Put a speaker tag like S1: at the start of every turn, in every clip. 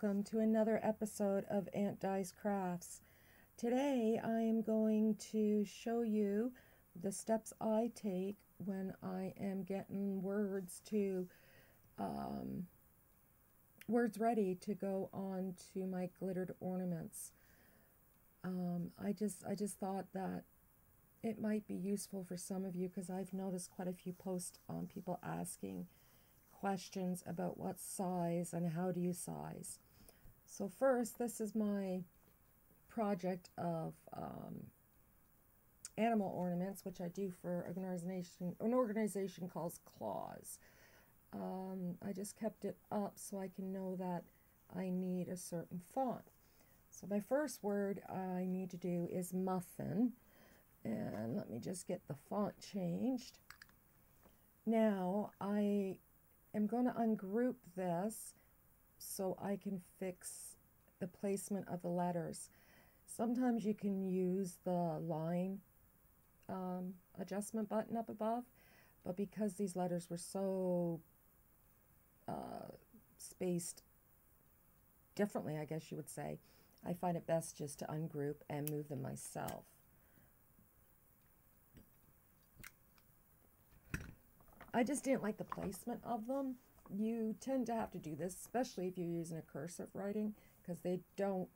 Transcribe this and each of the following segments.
S1: welcome to another episode of AuntDi's Crafts. Today I am going to show you the steps I take when I am getting words ready to go on to my glittered ornaments. I just thought that it might be useful for some of you because I've noticed quite a few posts on people asking questions about what size and how do you size. So first, this is my project of animal ornaments, which I do for an organization called Claws. I just kept it up so I can know that I need a certain font. So my first word I need to do is muffin, and let me just get the font changed. Now I I'm going to ungroup this so I can fix the placement of the letters. Sometimes you can use the line adjustment button up above, but because these letters were so spaced differently, I guess you would say, I find it best just to ungroup and move them myself. I just didn't like the placement of them. You tend to have to do this, especially if you're using a cursive writing, because they don't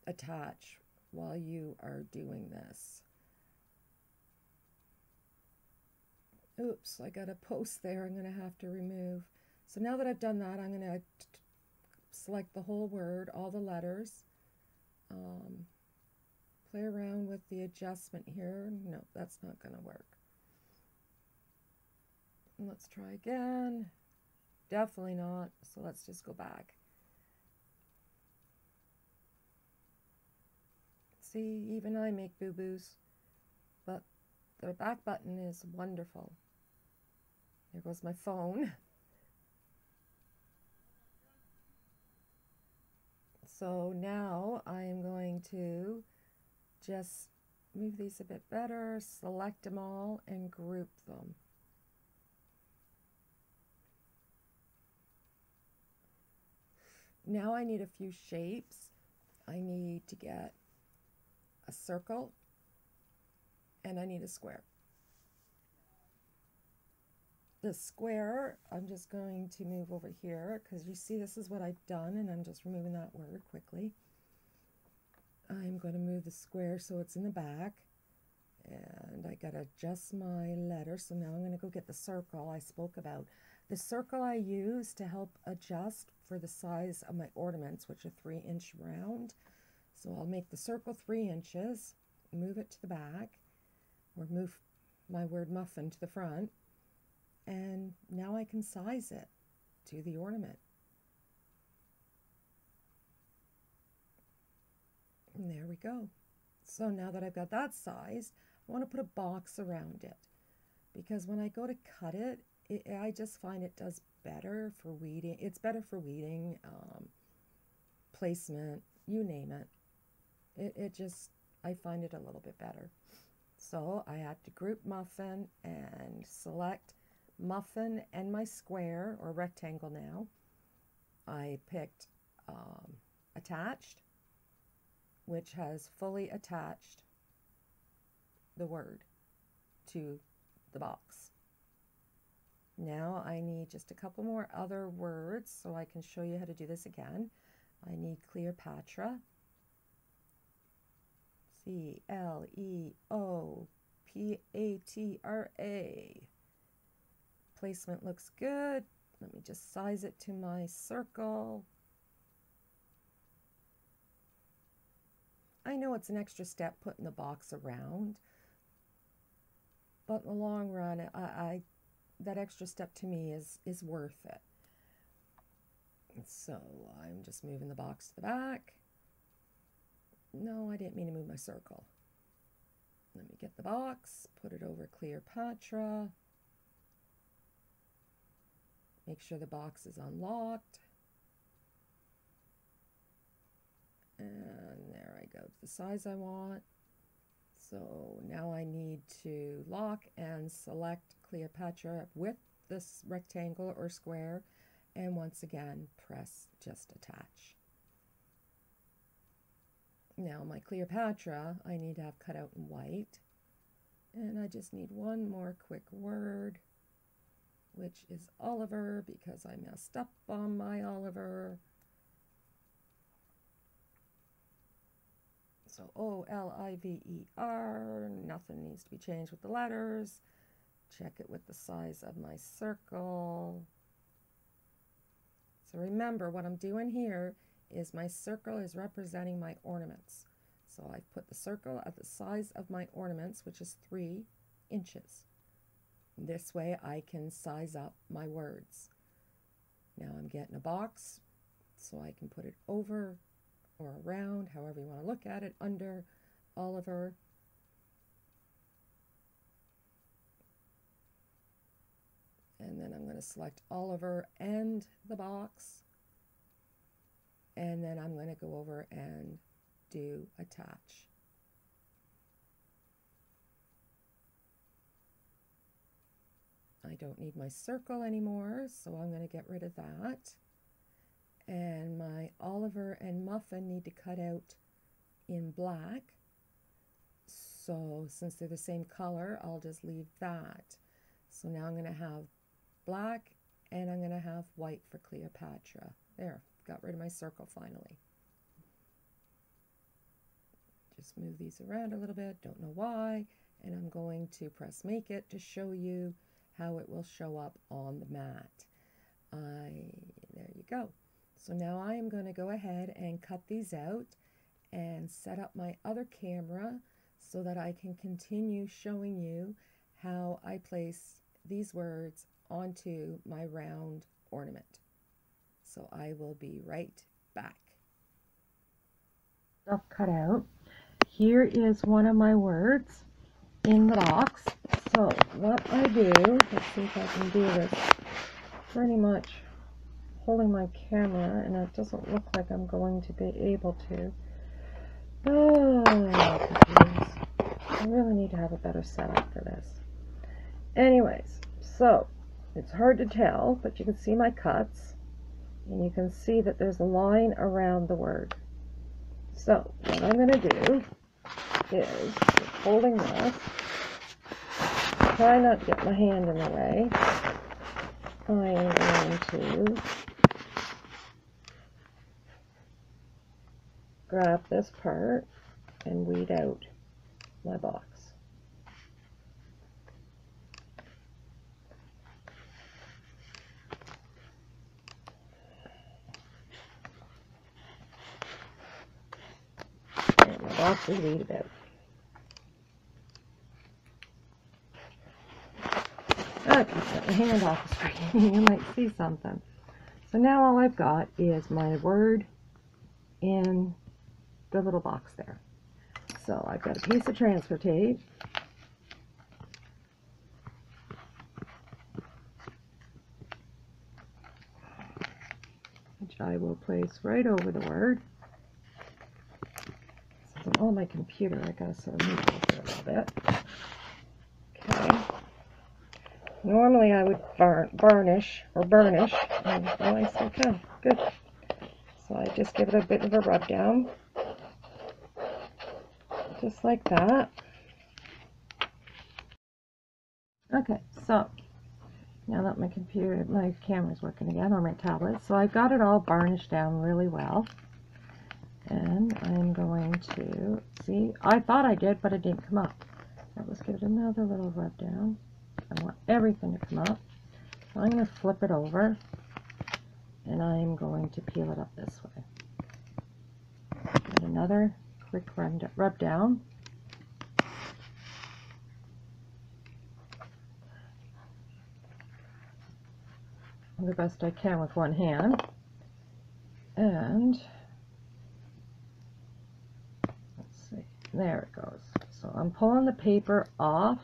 S1: attach while you are doing this. Oops, I got a post there I'm going to have to remove. So now that I've done that, I'm going to select the whole word, all the letters. Play around with the adjustment here. No, that's not going to work. Let's try again. Definitely not. So let's just go back. See, even I make boo-boos. But the back button is wonderful. There goes my phone. So now I am going to just move these a bit better, select them all, and group them. Now I need a few shapes. I need to get a circle and I need a square. The square, I'm just going to move over here because you see this is what I've done, and I'm just removing that word quickly. I'm going to move the square so it's in the back, and I got to adjust my letter. So now I'm going to go get the circle I spoke about. The circle I use to help adjust for the size of my ornaments, which are 3-inch round. So I'll make the circle 3 inches, move it to the back, or move my word muffin to the front, and now I can size it to the ornament. And there we go. So now that I've got that sized, I want to put a box around it, because when I go to cut it, I just find it does better for weeding. It's better for weeding, placement, you name it. It just, I find it a little bit better. So I had to group muffin and select muffin and my square or rectangle now. I picked attached, which has fully attached the word to the box. Now I need just a couple more other words so I can show you how to do this again. I need Cleopatra. Cleopatra. Placement looks good. Let me just size it to my circle. I know it's an extra step putting the box around, but in the long run, that extra step to me is worth it. So I'm just moving the box to the back. No, I didn't mean to move my circle. Let me get the box, put it over Cleopatra. Make sure the box is unlocked. And there I go, to the size I want. So now I need to lock and select Cleopatra with this rectangle or square and once again press just attach. Now my Cleopatra I need to have cut out in white, and I just need one more quick word, which is Oliver, because I messed up on my Oliver. So O-L-I-V-E-R, nothing needs to be changed with the letters. Check it with the size of my circle. So remember, what I'm doing here is my circle is representing my ornaments. So I've put the circle at the size of my ornaments, which is 3 inches. This way I can size up my words. Now I'm getting a box so I can put it over or around, however you want to look at it, under Oliver. And then I'm going to select Oliver and the box. And then I'm going to go over and do attach. I don't need my circle anymore, so I'm going to get rid of that. And my Oliver and Muffin need to cut out in black. So since they're the same color, I'll just leave that. So now I'm going to have black and I'm going to have white for Cleopatra. There, got rid of my circle finally. Just move these around a little bit, don't know why. And I'm going to press make it to show you how it will show up on the mat. There you go. So now I am going to go ahead and cut these out and set up my other camera so that I can continue showing you how I place these words onto my round ornament. So I will be right back. Stuff cut out. Here is one of my words in the box. So what I do, let's see if I can do this pretty much holding my camera, and it doesn't look like I'm going to be able to. Oh, I really need to have a better setup for this. Anyways, so it's hard to tell, but you can see my cuts, and you can see that there's a line around the word. So what I'm going to do is, holding this, try not to get my hand in the way, I am going to grab this part and weed out my box. And my box is weeded out. I can set my hand off the screen. You might see something. So now all I've got is my word in the little box there. So I've got a piece of transfer tape. Which I will place right over the word. Since I'm on my computer, I gotta sort of move over a little bit. Okay. Normally I would burnish. And, oh, I still can. Good. So I just give it a bit of a rub down. Just like that. Okay, so now that my camera's working again, or my tablet, so I've got it all varnished down really well. And I'm going to, see, I thought I did, but it didn't come up. So let's give it another little rub down. I want everything to come up. So I'm going to flip it over, and I'm going to peel it up this way. And another quick rub down. The best I can with one hand. And let's see, there it goes. So I'm pulling the paper off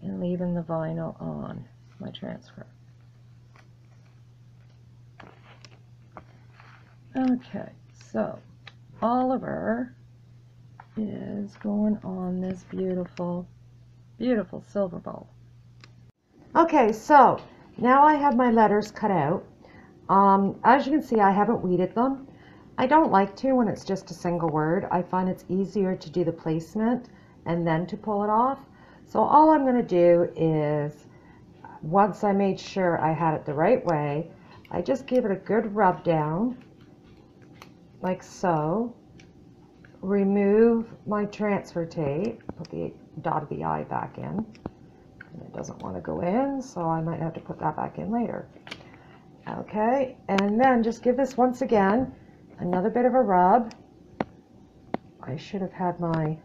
S1: and leaving the vinyl on my transfer. Okay, so Oliver is going on this beautiful, beautiful silver bowl. Okay, so now I have my letters cut out. As you can see, I haven't weeded them. I don't like to when it's just a single word. I find it's easier to do the placement and then to pull it off. So all I'm going to do is, once I made sure I had it the right way, I just give it a good rub down, like so. Remove my transfer tape, put the dot of the I back in. And it doesn't want to go in, so I might have to put that back in later. Okay, and then just give this once again another bit of a rub. I should have had my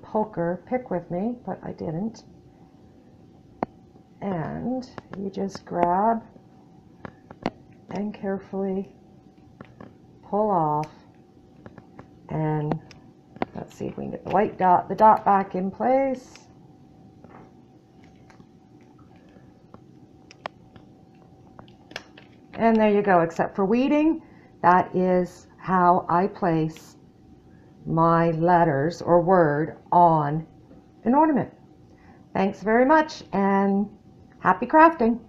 S1: poker pick with me, but I didn't. And you just grab and carefully pull off, and let's see if we can get the white dot, the dot back in place. And there you go. Except for weeding, that is how I place my letters or word on an ornament. Thanks very much, and happy crafting.